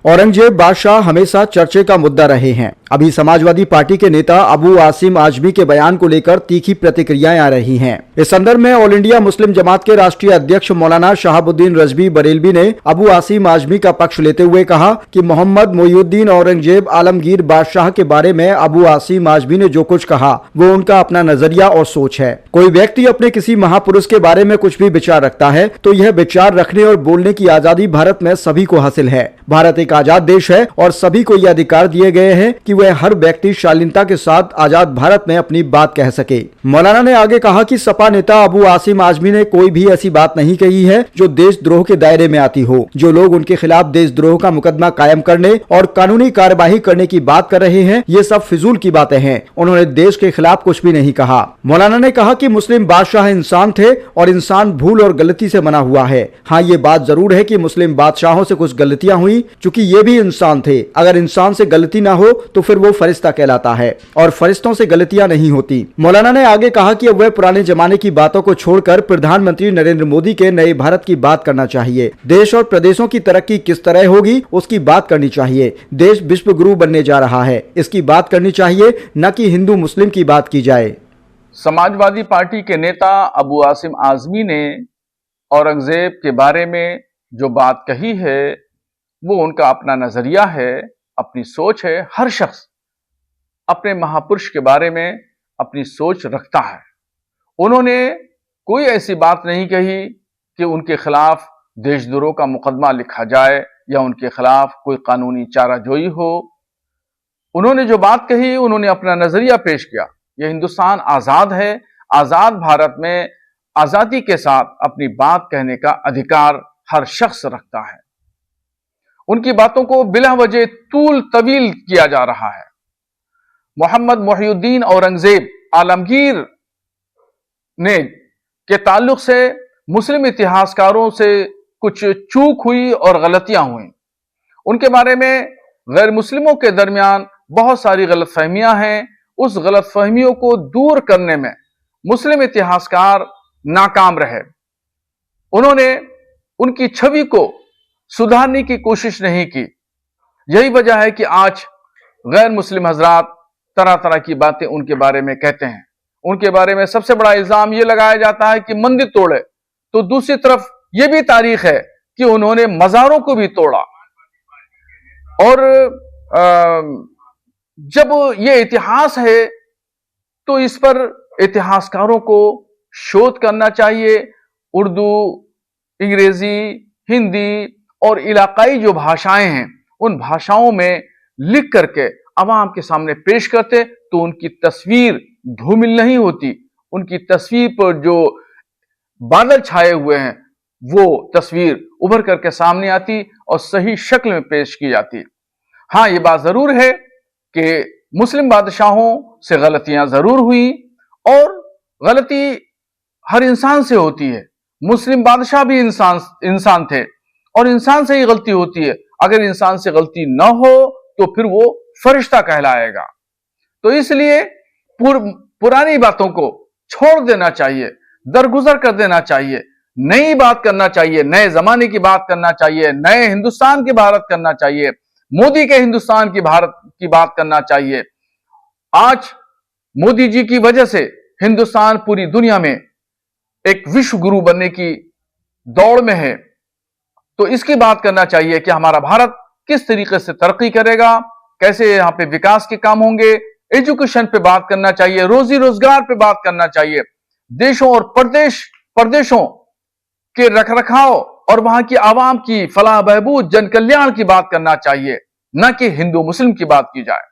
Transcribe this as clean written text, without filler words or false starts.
औरंगजेब बादशाह हमेशा चर्चे का मुद्दा रहे हैं। अभी समाजवादी पार्टी के नेता अबू आसिम आजमी के बयान को लेकर तीखी प्रतिक्रियाएं आ रही हैं। इस संदर्भ में ऑल इंडिया मुस्लिम जमात के राष्ट्रीय अध्यक्ष मौलाना शहाबुद्दीन रजवी बरेलवी ने अबू आसिम आजमी का पक्ष लेते हुए कहा कि मोहम्मद मोइनुद्दीन औरंगजेब आलमगीर बादशाह के बारे में अबू आसिम आजमी ने जो कुछ कहा वो उनका अपना नजरिया और सोच है। कोई व्यक्ति अपने किसी महापुरुष के बारे में कुछ भी विचार रखता है तो यह विचार रखने और बोलने की आजादी भारत में सभी को हासिल है। भारत एक आजाद देश है और सभी को यह अधिकार दिए गए हैं कि वह हर व्यक्ति शालीनता के साथ आजाद भारत में अपनी बात कह सके। मौलाना ने आगे कहा कि सपा नेता अबू आसिम आजमी ने कोई भी ऐसी बात नहीं कही है जो देशद्रोह के दायरे में आती हो। जो लोग उनके खिलाफ देशद्रोह का मुकदमा कायम करने और कानूनी कार्यवाही करने की बात कर रहे हैं ये सब फिजूल की बातें हैं। उन्होंने देश के खिलाफ कुछ भी नहीं कहा। मौलाना ने कहा कि मुस्लिम बादशाह इंसान थे और इंसान भूल और गलती से बना हुआ है। हाँ, ये बात जरूर है कि मुस्लिम बादशाहों से कुछ गलतियां हुई, चूंकि ये भी इंसान थे। अगर इंसान से गलती ना हो तो फिर वो फरिश्ता कहलाता है और फरिश्तों से गलतियां नहीं होती। मौलाना ने आगे कहा कि अब वह पुराने जमाने की बातों को छोड़कर प्रधानमंत्री नरेंद्र मोदी के नए भारत की बात करना चाहिए। देश और प्रदेशों की तरक्की किस तरह होगी उसकी बात करनी चाहिए। देश विश्व गुरु बनने जा रहा है, इसकी बात करनी चाहिए, न कि हिंदू मुस्लिम की बात की जाए। समाजवादी पार्टी के नेता अबू आसिम आजमी ने औरंगजेब के बारे में जो बात कही है वो उनका अपना नजरिया है, अपनी सोच है। हर शख्स अपने महापुरुष के बारे में अपनी सोच रखता है। उन्होंने कोई ऐसी बात नहीं कही कि उनके खिलाफ देशद्रोह का मुकदमा लिखा जाए या उनके खिलाफ कोई कानूनी चाराजोई हो। उन्होंने जो बात कही उन्होंने अपना नजरिया पेश किया। यह हिंदुस्तान आजाद है। आजाद भारत में आजादी के साथ अपनी बात कहने का अधिकार हर शख्स रखता है। उनकी बातों को बिला वजह तूल तवील किया जा रहा है। मोहम्मद मोइनुद्दीन औरंगजेब आलमगीर ने के ताल्लुक से मुस्लिम इतिहासकारों से कुछ चूक हुई और गलतियां हुई। उनके बारे में गैर मुस्लिमों के दरमियान बहुत सारी गलतफहमियां हैं। उस गलतफहमियों को दूर करने में मुस्लिम इतिहासकार नाकाम रहे। उन्होंने उनकी छवि को सुधारने की कोशिश नहीं की। यही वजह है कि आज गैर मुस्लिम हजरात तरह तरह की बातें उनके बारे में कहते हैं। उनके बारे में सबसे बड़ा इल्जाम यह लगाया जाता है कि मंदिर तोड़े, तो दूसरी तरफ यह भी तारीख है कि उन्होंने मज़ारों को भी तोड़ा। और जब यह इतिहास है तो इस पर इतिहासकारों को शोध करना चाहिए। उर्दू, अंग्रेजी, हिंदी और इलाकाई जो भाषाएं हैं उन भाषाओं में लिख करके अवाम के सामने पेश करते तो उनकी तस्वीर धूमिल नहीं होती। उनकी तस्वीर पर जो बादल छाए हुए हैं वो तस्वीर उभर करके सामने आती और सही शक्ल में पेश की जाती। हाँ, ये बात जरूर है कि मुस्लिम बादशाहों से गलतियां जरूर हुई और गलती हर इंसान से होती है। मुस्लिम बादशाह भी इंसान थे और इंसान से ही गलती होती है। अगर इंसान से गलती न हो तो फिर वो फरिश्ता कहलाएगा। तो इसलिए पुरानी बातों को छोड़ देना चाहिए, दरगुजर कर देना चाहिए, नई बात करना चाहिए, नए जमाने की बात करना चाहिए, नए हिंदुस्तान की बात करना चाहिए, मोदी के हिंदुस्तान की भारत की बात करना चाहिए। आज मोदी जी की वजह से हिंदुस्तान पूरी दुनिया में एक विश्व गुरु बनने की दौड़ में है। तो इसकी बात करना चाहिए कि हमारा भारत किस तरीके से तरक्की करेगा, कैसे यहाँ पे विकास के काम होंगे। एजुकेशन पे बात करना चाहिए, रोजी रोजगार पे बात करना चाहिए, देशों और प्रदेशों के रखरखाव और वहां की आवाम की फलाह बहबूद, जन कल्याण की बात करना चाहिए, न कि हिंदू मुस्लिम की बात की जाए।